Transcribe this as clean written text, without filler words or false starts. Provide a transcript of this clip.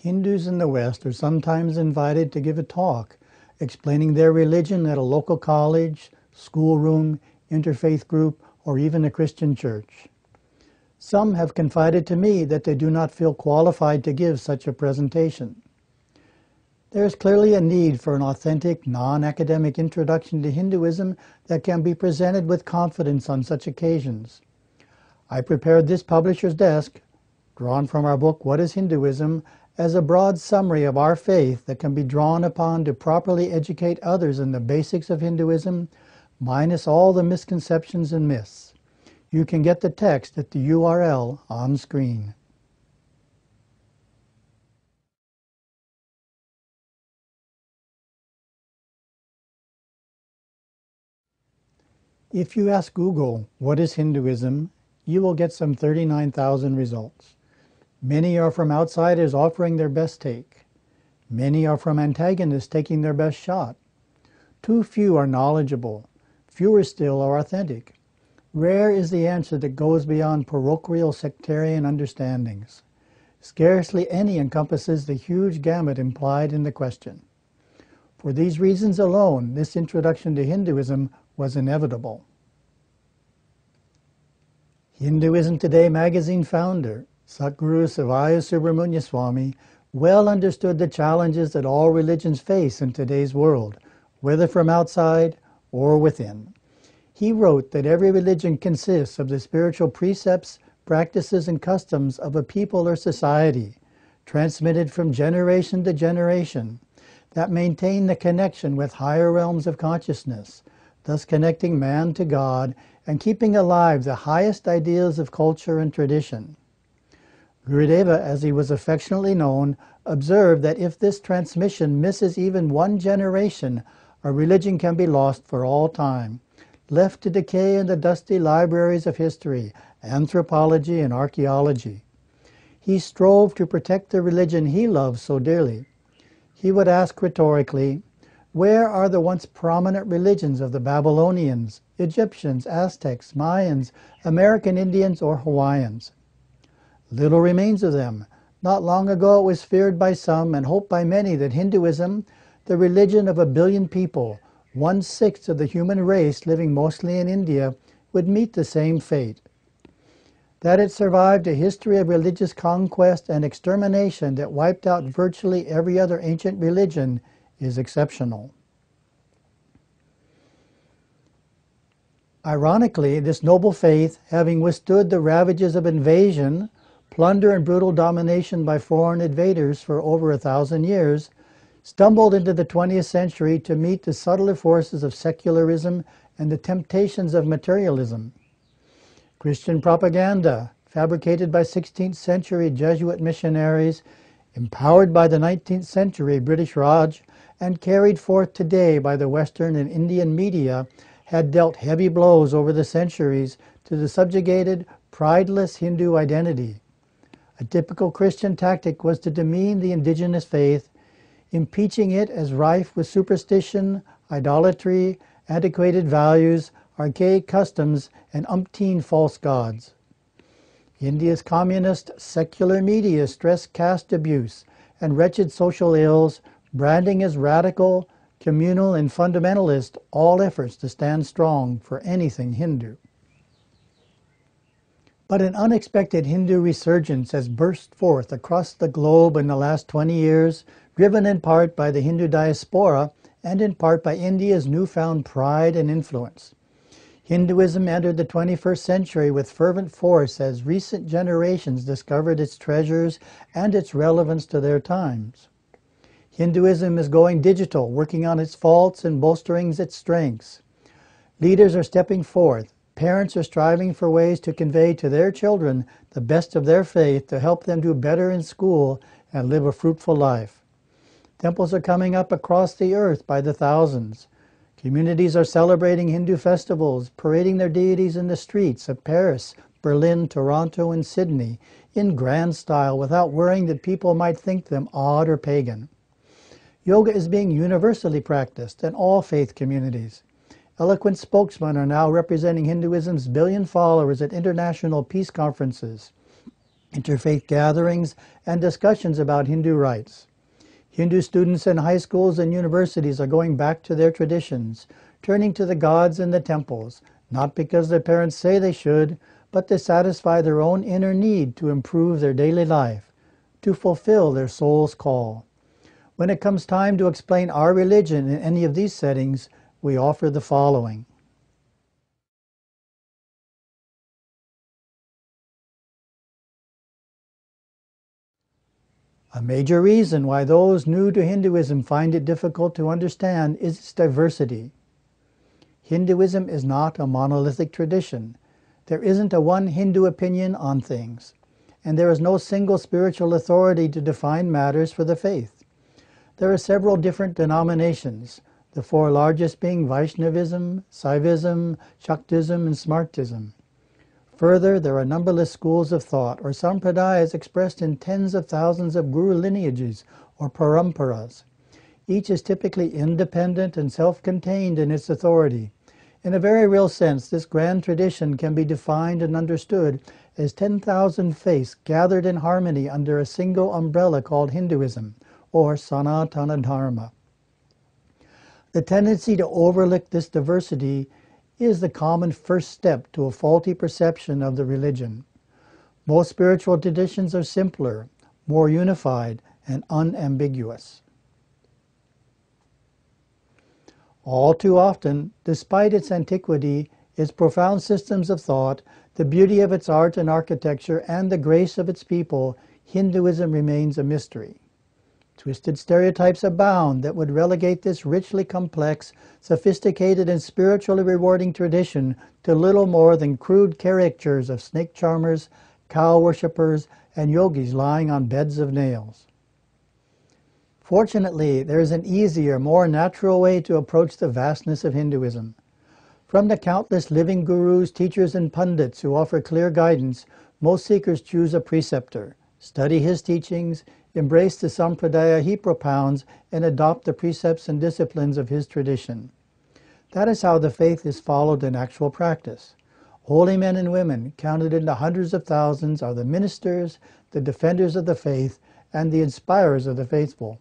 Hindus in the West are sometimes invited to give a talk explaining their religion at a local college, schoolroom, interfaith group, or even a Christian church. Some have confided to me that they do not feel qualified to give such a presentation. There is clearly a need for an authentic, non-academic introduction to Hinduism that can be presented with confidence on such occasions. I prepared this publisher's desk, drawn from our book, What is Hinduism?, as a broad summary of our faith that can be drawn upon to properly educate others in the basics of Hinduism, minus all the misconceptions and myths. You can get the text at the URL on screen. If you ask Google, what is Hinduism, you will get some 39,000 results. Many are from outsiders offering their best take. Many are from antagonists taking their best shot. Too few are knowledgeable. Fewer still are authentic. Rare is the answer that goes beyond parochial sectarian understandings. Scarcely any encompasses the huge gamut implied in the question. For these reasons alone, this introduction to Hinduism was inevitable. Hinduism Today magazine founder, Satguru Sivaya Subramanya Swami, well understood the challenges that all religions face in today's world, whether from outside or within. He wrote that every religion consists of the spiritual precepts, practices, and customs of a people or society, transmitted from generation to generation, that maintain the connection with higher realms of consciousness, thus connecting man to God and keeping alive the highest ideals of culture and tradition. Gurudeva, as he was affectionately known, observed that if this transmission misses even one generation, a religion can be lost for all time, left to decay in the dusty libraries of history, anthropology, and archaeology. He strove to protect the religion he loved so dearly. He would ask rhetorically, where are the once prominent religions of the Babylonians, Egyptians, Aztecs, Mayans, American Indians, or Hawaiians? Little remains of them. Not long ago it was feared by some and hoped by many that Hinduism, the religion of 1 billion people, 1/6 of the human race living mostly in India, would meet the same fate. That it survived a history of religious conquest and extermination that wiped out virtually every other ancient religion is exceptional. Ironically, this noble faith, having withstood the ravages of invasion, plunder, and brutal domination by foreign invaders for over 1,000 years, stumbled into the 20th century to meet the subtler forces of secularism and the temptations of materialism. Christian propaganda, fabricated by 16th century Jesuit missionaries, empowered by the 19th century British Raj, and carried forth today by the Western and Indian media, had dealt heavy blows over the centuries to the subjugated, prideless Hindu identity. A typical Christian tactic was to demean the indigenous faith, impeaching it as rife with superstition, idolatry, antiquated values, archaic customs, and umpteen false gods. India's communist secular media stress caste abuse and wretched social ills, branding as radical, communal, and fundamentalist all efforts to stand strong for anything Hindu. But an unexpected Hindu resurgence has burst forth across the globe in the last 20 years, driven in part by the Hindu diaspora and in part by India's newfound pride and influence. Hinduism entered the 21st century with fervent force as recent generations discovered its treasures and its relevance to their times. Hinduism is going digital, working on its faults and bolstering its strengths. Leaders are stepping forth. Parents are striving for ways to convey to their children the best of their faith to help them do better in school and live a fruitful life. Temples are coming up across the earth by the thousands. Communities are celebrating Hindu festivals, parading their deities in the streets of Paris, Berlin, Toronto, and Sydney in grand style without worrying that people might think them odd or pagan. Yoga is being universally practiced in all faith communities. Eloquent spokesmen are now representing Hinduism's billion followers at international peace conferences. interfaith gatherings, and discussions about Hindu rites. Hindu students in high schools and universities are going back to their traditions, turning to the gods in the temples, not because their parents say they should, but to satisfy their own inner need to improve their daily life, to fulfill their soul's call. When it comes time to explain our religion in any of these settings, we offer the following. A major reason why those new to Hinduism find it difficult to understand is its diversity. Hinduism is not a monolithic tradition. There isn't a one Hindu opinion on things, and there is no single spiritual authority to define matters for the faith. There are several different denominations, the four largest being Vaishnavism, Saivism, Shaktism, and Smartism. Further, there are numberless schools of thought, or sampradayas expressed in tens of thousands of guru lineages, or paramparas. Each is typically independent and self-contained in its authority. In a very real sense, this grand tradition can be defined and understood as 10,000 faiths gathered in harmony under a single umbrella called Hinduism, or Sanatana Dharma. The tendency to overlook this diversity is the common first step to a faulty perception of the religion. Most spiritual traditions are simpler, more unified, and unambiguous. All too often, despite its antiquity, its profound systems of thought, the beauty of its art and architecture, and the grace of its people, Hinduism remains a mystery. Twisted stereotypes abound that would relegate this richly complex, sophisticated, and spiritually rewarding tradition to little more than crude caricatures of snake charmers, cow worshippers, and yogis lying on beds of nails. Fortunately, there is an easier, more natural way to approach the vastness of Hinduism. From the countless living gurus, teachers, and pundits who offer clear guidance, most seekers choose a preceptor, study his teachings, embrace the sampradaya he propounds, and adopt the precepts and disciplines of his tradition. That is how the faith is followed in actual practice. Holy men and women, counted in the hundreds of thousands, are the ministers, the defenders of the faith, and the inspirers of the faithful.